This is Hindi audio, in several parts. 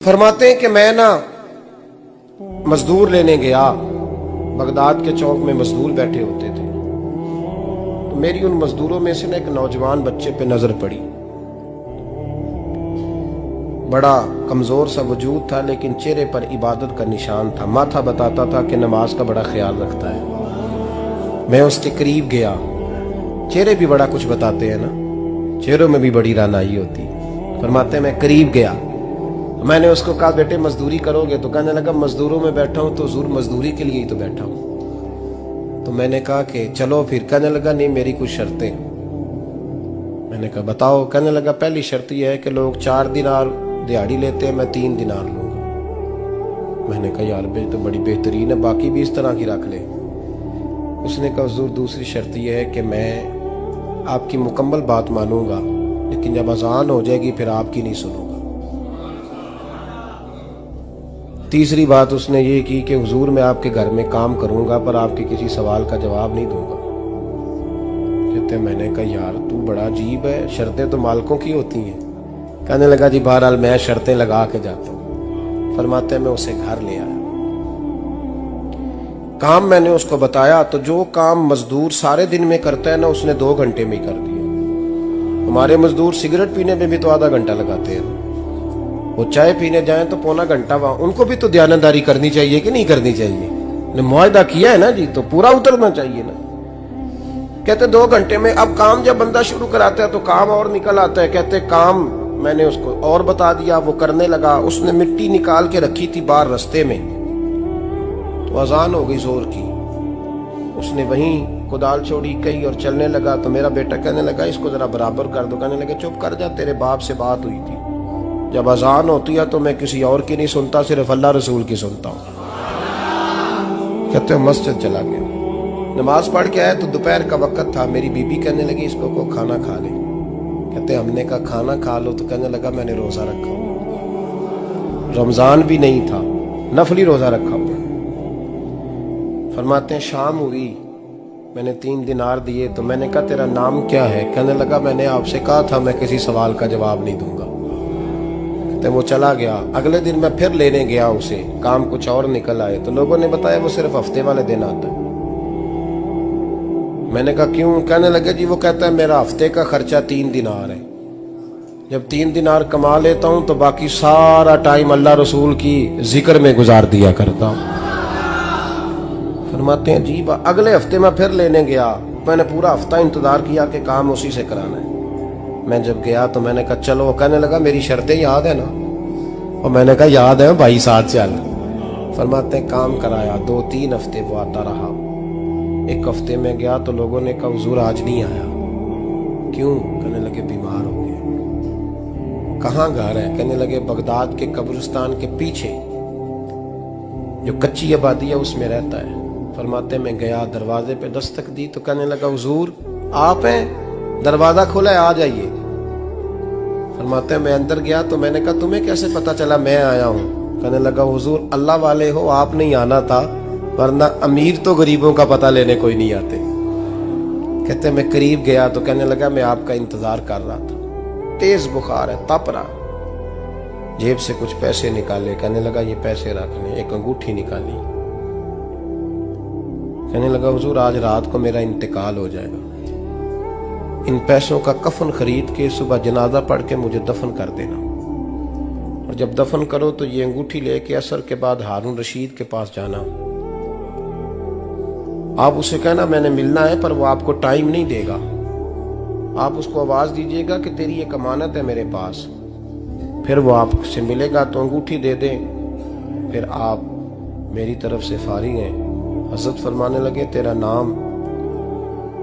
फरमाते हैं कि मैं ना मजदूर लेने गया, बगदाद के चौक में मजदूर बैठे होते थे, तो मेरी उन मजदूरों में से ना एक नौजवान बच्चे पे नजर पड़ी। बड़ा कमजोर सा वजूद था, लेकिन चेहरे पर इबादत का निशान था। माथा बताता था कि नमाज का बड़ा ख्याल रखता है। मैं उसके करीब गया। चेहरे भी बड़ा कुछ बताते हैं ना, चेहरों में भी बड़ी रानाई होती है। फरमाते हैं मैं करीब गया, मैंने उसको कहा बेटे मजदूरी करोगे? तो कहने लगा मजदूरों में बैठा हूं तो हुजूर मजदूरी के लिए ही तो बैठा हूं। तो मैंने कहा कि चलो फिर। कहने लगा नहीं, मेरी कुछ शर्तें। मैंने कहा बताओ? कहने लगा पहली शर्त यह है कि लोग 4 दिनार दिहाड़ी लेते हैं, मैं 3 दिनार लूंगा। मैंने कहा यार भाई तो बड़ी बेहतरीन है, बाकी भी इस तरह की रख ले। उसने कहा हुजूर दूसरी शर्त यह है कि मैं आपकी मुकम्मल बात मानूंगा, लेकिन जब अजान हो जाएगी फिर आपकी नहीं सुनूंगा। तीसरी बात उसने ये की कि हुजूर मैं आपके घर में काम करूंगा पर आपके किसी सवाल का जवाब नहीं दूंगा। कहते मैंने कहा यार तू बड़ा अजीब है, शर्तें तो मालिकों की होती हैं। कहने लगा जी बहरहाल मैं शर्तें लगा के जाता हूँ। फरमाते मैं उसे घर ले आया, काम मैंने उसको बताया, तो जो काम मजदूर सारे दिन में करता है ना उसने 2 घंटे में ही कर दिया। हमारे मजदूर सिगरेट पीने में भी तो आधा घंटा लगाते हैं, वो चाय पीने जाएं तो पौना घंटा। वहां उनको भी तो दयानतदारी करनी चाहिए कि नहीं करनी चाहिए? ने मुआहदा किया है ना जी, तो पूरा उतरना चाहिए ना। कहते 2 घंटे में। अब काम जब बंदा शुरू कराता है तो काम और निकल आता है। कहते काम मैंने उसको और बता दिया, वो करने लगा। उसने मिट्टी निकाल के रखी थी बाहर रास्ते में, तो अजान हो गई जोर की। उसने वहीं कुदाल छोड़ी कही और चलने लगा। तो मेरा बेटा कहने लगा इसको जरा बराबर कर दो। कहने लगे चुप कर जा, तेरे बाप से बात हुई थी, जब अजान होती है तो मैं किसी और की नहीं सुनता, सिर्फ अल्लाह रसूल की सुनता हूँ। कहते मस्जिद चला गया, नमाज पढ़ के आया तो दोपहर का वक्त था। मेरी बीबी कहने लगी इसको को खाना खा ले। कहते हमने कहा खाना खा लो, तो कहने लगा मैंने रोजा रखा, रमजान भी नहीं था, नफली रोजा रखा हुआ। फरमाते हैं शाम हुई, मैंने 3 दिनार दिए। तो मैंने कहा तेरा नाम क्या है? कहने लगा मैंने आपसे कहा था मैं किसी सवाल का जवाब नहीं दूंगा। तो वो चला गया। अगले दिन मैं फिर लेने गया उसे, काम कुछ और निकल आए। तो लोगों ने बताया वो सिर्फ हफ्ते वाले दिन आता है। मैंने कहा क्यों? कहने लगे जी वो कहता है मेरा हफ्ते का खर्चा 3 दिनार है, जब 3 दिनार कमा लेता हूं तो बाकी सारा टाइम अल्लाह रसूल की जिक्र में गुजार दिया करता हूं। फरमाते हैं जी अगले हफ्ते मैं फिर लेने गया। मैंने पूरा हफ्ता इंतजार किया कि काम उसी से कराना है। मैं जब गया तो मैंने कहा चलो। कहने लगा मेरी शर्तें याद है ना? और मैंने कहा याद है भाई, साथ चल। फरमाते हैं काम कराया। 2-3 हफ्ते वो आता रहा। एक हफ्ते में गया तो लोगों ने कहा हुजूर आज नहीं आया। क्यों? कहने लगे बीमार हो गए। कहाँ घर है? कहने लगे बगदाद के कब्रिस्तान के पीछे जो कच्ची आबादी है उसमें रहता है। फरमाते मैं गया, दरवाजे पे दस्तक दी तो कहने लगा हुजूर आप हैं? दरवाजा खोला है, आ जाइए। फरमाते हैं मैं अंदर गया तो मैंने कहा तुम्हें कैसे पता चला मैं आया हूँ? कहने लगा हुजूर अल्लाह वाले हो, आप नहीं आना था, वरना अमीर तो गरीबों का पता लेने कोई नहीं आते। कहते मैं करीब गया तो कहने लगा मैं आपका इंतजार कर रहा था, तेज बुखार है, तप रहा। जेब से कुछ पैसे निकाले, कहने लगा ये पैसे रखने। एक अंगूठी निकाली, कहने लगा हुजूर आज रात को मेरा इंतकाल हो जाएगा, इन पैसों का कफन खरीद के सुबह जनाजा पढ़ के मुझे दफन कर देना, और जब दफन करो तो ये अंगूठी लेके असर के बाद हारून रशीद के पास जाना। आप उसे कहना मैंने मिलना है, पर वो आपको टाइम नहीं देगा। आप उसको आवाज दीजिएगा कि तेरी एक अमानत है मेरे पास, फिर वो आपसे मिलेगा तो अंगूठी दे दे, फिर आप मेरी तरफ से फारिग हैं। हजरत फरमाने लगे तेरा नाम?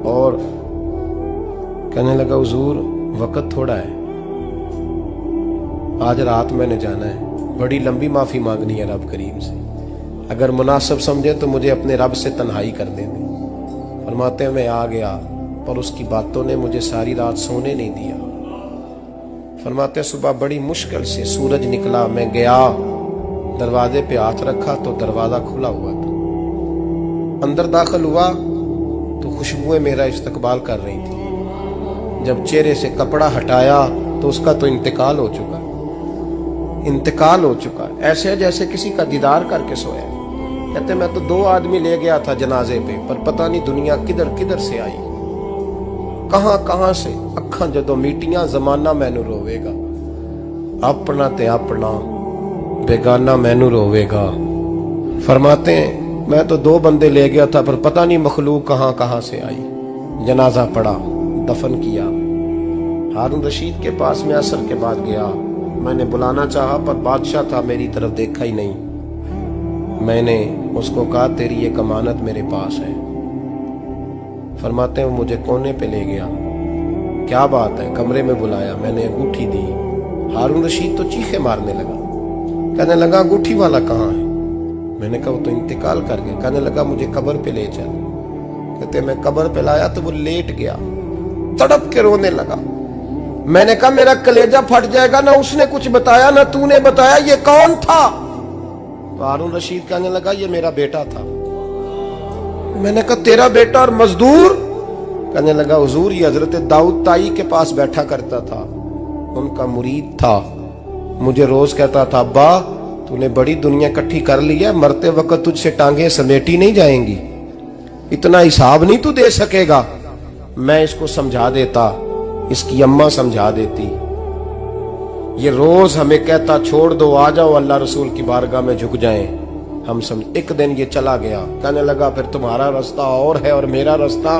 और कहने लगा हुजूर वक्त थोड़ा है, आज रात मैंने जाना है, बड़ी लंबी माफी मांगनी है रब करीम से, अगर मुनासिब समझे तो मुझे अपने रब से तन्हाई कर देने। फरमाते हैं मैं आ गया, पर उसकी बातों ने मुझे सारी रात सोने नहीं दिया। फरमाते हैं सुबह बड़ी मुश्किल से सूरज निकला, मैं गया दरवाजे पे हाथ रखा तो दरवाजा खुला हुआ था। अंदर दाखिल हुआ तो खुशबुएं मेरा इस्तकबाल कर रही थी। जब चेहरे से कपड़ा हटाया तो उसका तो इंतकाल हो चुका। इंतकाल हो चुका है, ऐसे जैसे किसी का दीदार करके सोया। कहते मैं तो 2 आदमी ले गया था जनाजे पे, पर पता नहीं दुनिया किधर किधर से आई, कहां से। अखा जदों मीटियां जमाना मैनू रोवेगा, अपना ते अपना बेगाना मैनू रोवेगा। फरमाते हैं मैं तो 2 बंदे ले गया था, पर पता नहीं मखलूक कहां से आई। जनाजा पड़ा, दफन किया। हारून रशीद के पास में असर के बाद गया, मैंने बुलाना चाहा पर बादशाह था, मेरी तरफ देखा ही नहीं। मैंने उसको कहा तेरी ये अमानत मेरे पास है। फरमाते हैं वो मुझे कोने पे ले गया, क्या बात है, कमरे में बुलाया, मैंने अंगूठी दी। हारून रशीद तो चीखे मारने लगा, कहने लगा अंगूठी वाला कहाँ है? मैंने कहा वो तो इंतकाल कर गया। कहने लगा मुझे कब्र पे ले चल। कहते मैं कब्र पे लाया तो वो लेट गया, तड़प के रोने लगा। मैंने कहा मेरा कलेजा फट जाएगा, ना उसने कुछ बताया ना तूने बताया, ये कौन था? तो हारून रशीद कहने लगा ये मेरा बेटा था। मैंने कहा तेरा बेटा और मजदूर? कहने लगा हुजूर ये हजरत दाऊद ताई के पास बैठा करता था, उनका मुरीद था, मुझे रोज कहता था अब्बा तूने बड़ी दुनिया इकट्ठी कर ली है, मरते वक्त तुझसे टांगे समेटी नहीं जाएंगी, इतना हिसाब नहीं तू दे सकेगा। मैं इसको समझा देता, इसकी अम्मा समझा देती। ये रोज हमें कहता छोड़ दो, आ जाओ अल्लाह रसूल की बारगाह में झुक जाएं। हम समझ। एक दिन ये चला गया, कहने लगा फिर तुम्हारा रास्ता और है और मेरा रास्ता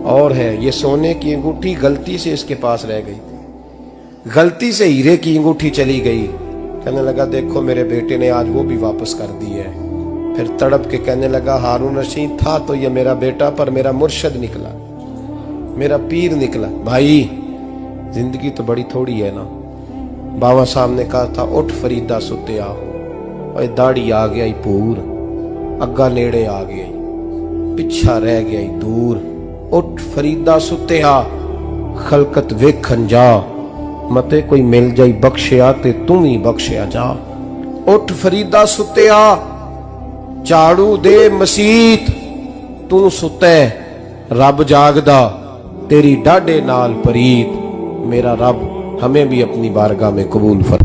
और है। ये सोने की अंगूठी गलती से इसके पास रह गई, गलती से हीरे की अंगूठी चली गई। कहने लगा देखो मेरे बेटे ने आज वो भी वापस कर दी है। फिर तड़प के कहने लगा हारून रशीद था तो ये मेरा बेटा, पर मेरा मुर्शद निकला, मेरा पीर निकला। भाई जिंदगी तो बड़ी थोड़ी है ना। बाबा साहब ने कहा था उठ फरीदा सुत्या, और दाढ़ी आ गया पूर, अग्गा नेड़े आ गया, पिछा रह गया दूर। उठ फरीदा सुत्या, खलकत वेखन जा, मते कोई मिल जाई बख्शिया ते तू ही बख्शिया जा। उठ फरीदा सुत्या, झाड़ू दे मसीत, तू सुते रब जागदा, तेरी डाडे नाल परीत। मेरा रब हमें भी अपनी बारगाह में कबूल फरमा।